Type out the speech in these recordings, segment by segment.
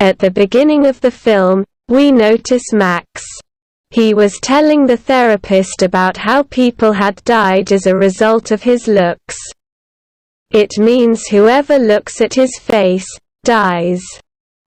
At the beginning of the film, we notice Max. He was telling the therapist about how people had died as a result of his looks. It means whoever looks at his face, dies.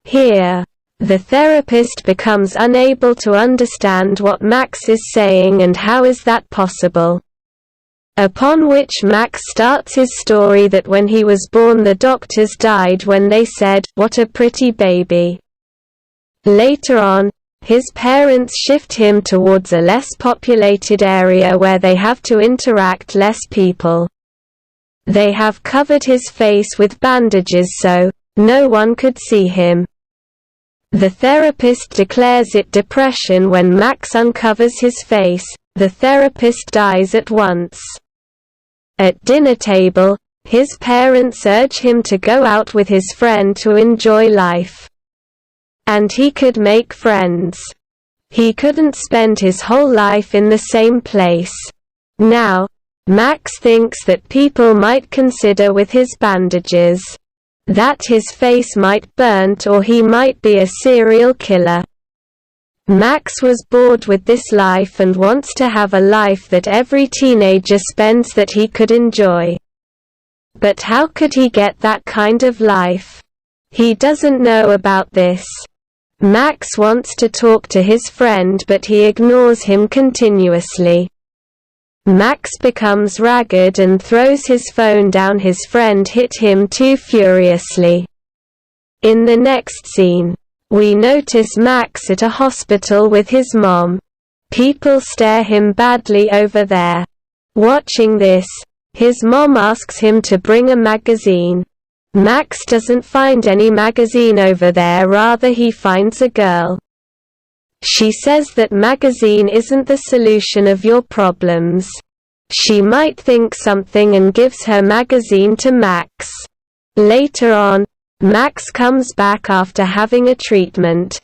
Here, the therapist becomes unable to understand what Max is saying and how is that possible. Upon which Max starts his story that when he was born the doctors died when they said, "What a pretty baby." Later on, his parents shift him towards a less populated area where they have to interact less people. They have covered his face with bandages so no one could see him. The therapist declares it depression when Max uncovers his face. The therapist dies at once. At dinner table, his parents urge him to go out with his friend to enjoy life. And he could make friends. He couldn't spend his whole life in the same place. Now, Max thinks that people might consider with his bandages that his face might burnt or he might be a serial killer. Max was bored with this life and wants to have a life that every teenager spends that he could enjoy. But how could he get that kind of life? He doesn't know about this. Max wants to talk to his friend but he ignores him continuously. Max becomes ragged and throws his phone down. His friend hit him too furiously. In the next scene, we notice Max at a hospital with his mom. People stare him badly over there. Watching this, his mom asks him to bring a magazine. Max doesn't find any magazine over there, rather he finds a girl. She says that magazine isn't the solution of your problems. She might think something and gives her magazine to Max. Later on, Max comes back after having a treatment.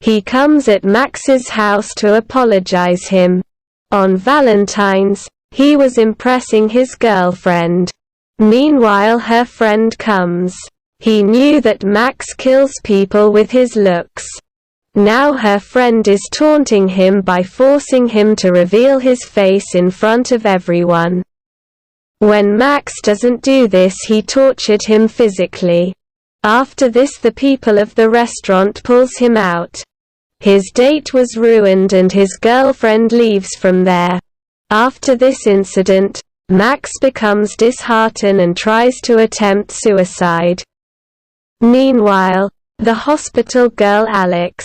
He comes at Max's house to apologize him. On Valentine's, he was impressing his girlfriend. Meanwhile her friend comes. He knew that Max kills people with his looks. Now her friend is taunting him by forcing him to reveal his face in front of everyone. When Max doesn't do this, he tortured him physically. After this, the people of the restaurant pulls him out. His date was ruined and his girlfriend leaves from there. After this incident, Max becomes disheartened and tries to attempt suicide. Meanwhile, the hospital girl Alex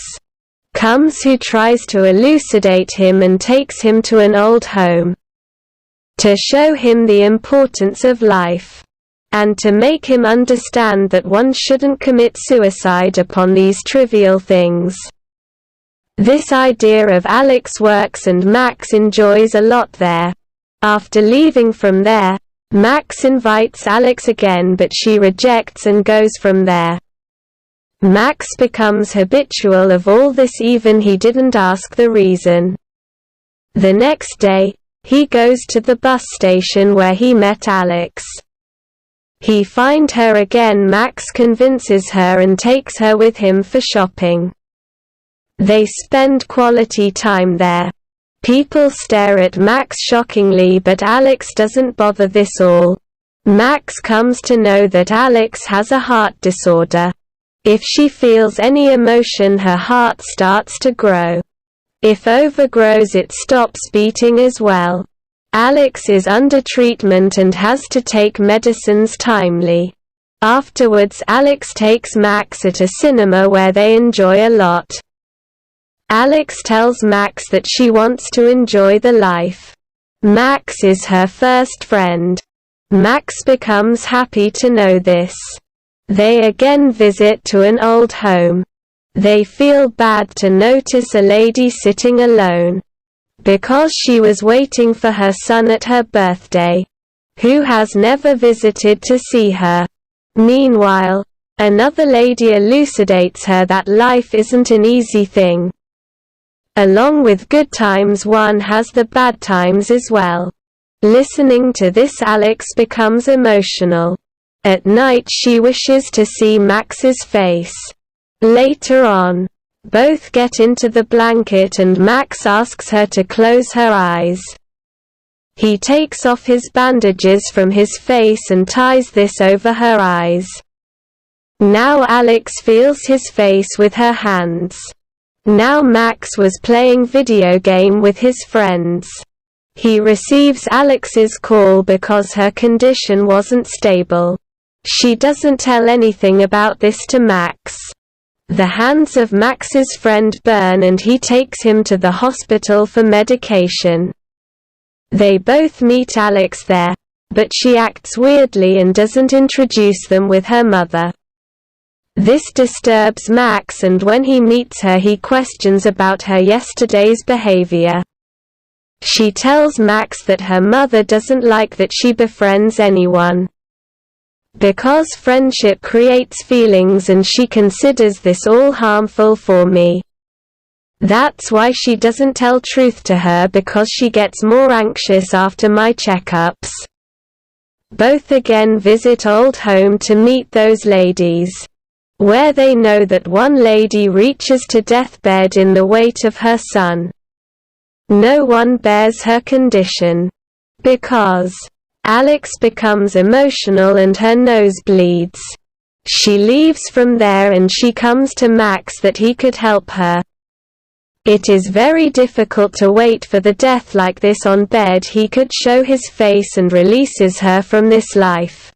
comes, who tries to elucidate him and takes him to an old home to show him the importance of life and to make him understand that one shouldn't commit suicide upon these trivial things. This idea of Alex works and Max enjoys a lot there. After leaving from there, Max invites Alex again but she rejects and goes from there. Max becomes habitual of all this, even he didn't ask the reason. The next day, he goes to the bus station where he met Alex. He finds her again. Max convinces her and takes her with him for shopping. They spend quality time there. People stare at Max shockingly, but Alex doesn't bother this all. Max comes to know that Alex has a heart disorder. If she feels any emotion, her heart starts to grow. If overgrows, it stops beating as well. Alex is under treatment and has to take medicines timely. Afterwards, Alex takes Max at a cinema where they enjoy a lot. Alex tells Max that she wants to enjoy the life. Max is her first friend. Max becomes happy to know this. They again visit to an old home. They feel bad to notice a lady sitting alone, because she was waiting for her son at her birthday, who has never visited to see her. Meanwhile, another lady elucidates her that life isn't an easy thing. Along with good times, one has the bad times as well. Listening to this, Alex becomes emotional. At night she wishes to see Max's face. Later on, both get into the blanket and Max asks her to close her eyes. He takes off his bandages from his face and ties this over her eyes. Now Alex feels his face with her hands. Now Max was playing video game with his friends. He receives Alex's call because her condition wasn't stable. She doesn't tell anything about this to Max. The hands of Max's friend burn and he takes him to the hospital for medication. They both meet Alex there, but she acts weirdly and doesn't introduce them with her mother. This disturbs Max, and when he meets her he questions about her yesterday's behavior. She tells Max that her mother doesn't like that she befriends anyone, because friendship creates feelings and she considers this all harmful for me. That's why she doesn't tell truth to her, because she gets more anxious after my checkups. Both again visit old home to meet those ladies, where they know that one lady reaches to deathbed in the weight of her son. No one bears her condition, because Alex becomes emotional and her nose bleeds. She leaves from there and she comes to Max that he could help her. It is very difficult to wait for the death like this on bed. He could show his face and releases her from this life.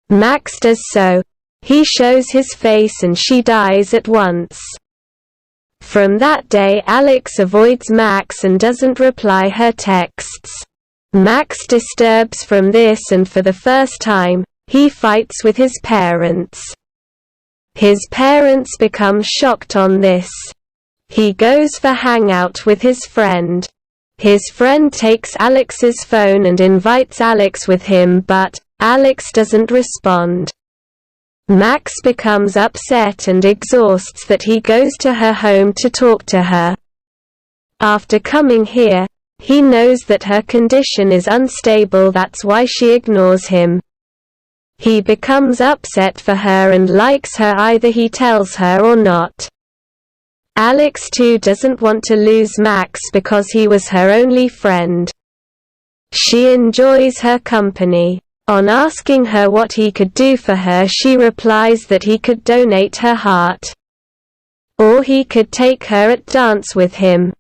Max does so. He shows his face and she dies at once. From that day Alex avoids Max and doesn't reply her texts. Max disturbs from this, and for the first time, he fights with his parents. His parents become shocked on this. He goes for hangout with his friend. His friend takes Alex's phone and invites Alex with him, but Alex doesn't respond. Max becomes upset and exhausts that he goes to her home to talk to her. After coming here, he knows that her condition is unstable, that's why she ignores him. He becomes upset for her and likes her, either he tells her or not. Alex too doesn't want to lose Max because he was her only friend. She enjoys her company. On asking her what he could do for her, she replies that he could donate her heart, or he could take her at dance with him.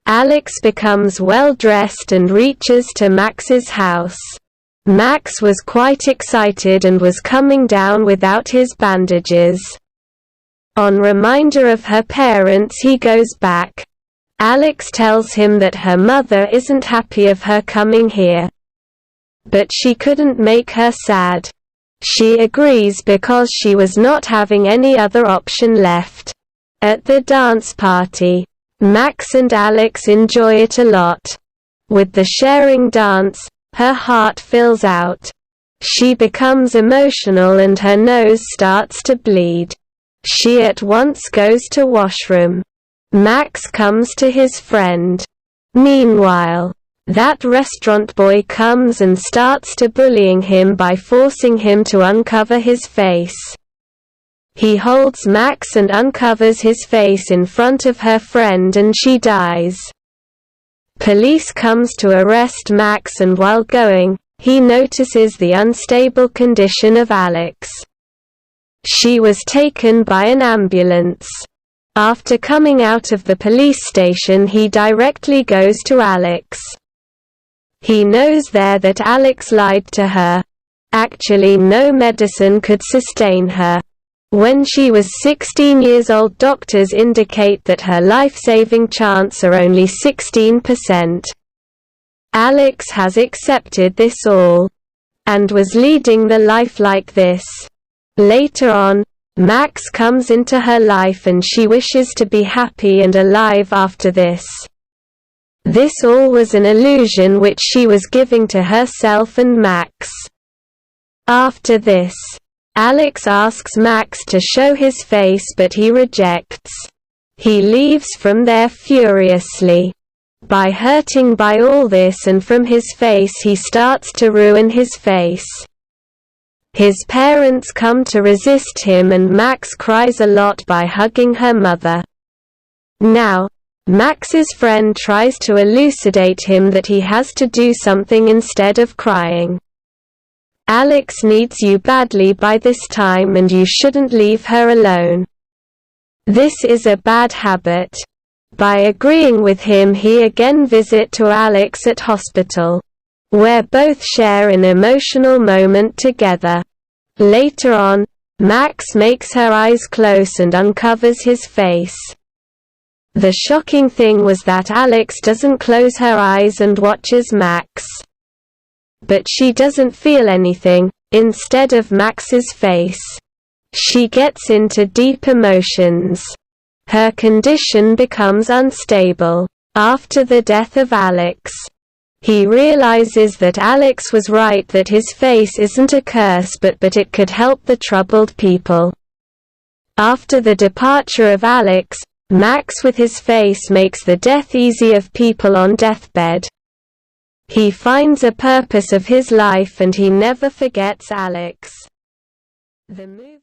Alex becomes well dressed and reaches to Max's house. Max was quite excited and was coming down without his bandages. On reminder of her parents, he goes back. Alex tells him that her mother isn't happy of her coming here, but she couldn't make her sad. She agrees because she was not having any other option left. At the dance party, Max and Alex enjoy it a lot. With the sharing dance, her heart fills out. She becomes emotional and her nose starts to bleed. She at once goes to washroom. Max comes to his friend. Meanwhile, that restaurant boy comes and starts to bullying him by forcing him to uncover his face. He holds Max and uncovers his face in front of her friend and she dies. Police comes to arrest Max, and while going, he notices the unstable condition of Alex. She was taken by an ambulance. After coming out of the police station, he directly goes to Alex. He knows there that Alex lied to her. Actually, no medicine could sustain her. When she was 16 years old, doctors indicate that her life-saving chance are only 16%. Alex has accepted this all, and was leading the life like this. Later on, Max comes into her life and she wishes to be happy and alive after this. This all was an illusion which she was giving to herself and Max. After this, Alex asks Max to show his face, but he rejects. He leaves from there furiously. By hurting by all this and from his face, he starts to ruin his face. His parents come to resist him and Max cries a lot by hugging her mother. Now, Max's friend tries to elucidate him that he has to do something instead of crying. Alex needs you badly by this time and you shouldn't leave her alone. This is a bad habit. By agreeing with him, he again visits to Alex at hospital, where both share an emotional moment together. Later on, Max makes her eyes close and uncovers his face. The shocking thing was that Alex doesn't close her eyes and watches Max. But she doesn't feel anything, instead of Max's face. She gets into deep emotions. Her condition becomes unstable. After the death of Alex, he realizes that Alex was right, that his face isn't a curse but it could help the troubled people. After the departure of Alex, Max with his face makes the death easy of people on deathbed. He finds a purpose of his life and he never forgets Alex. The movie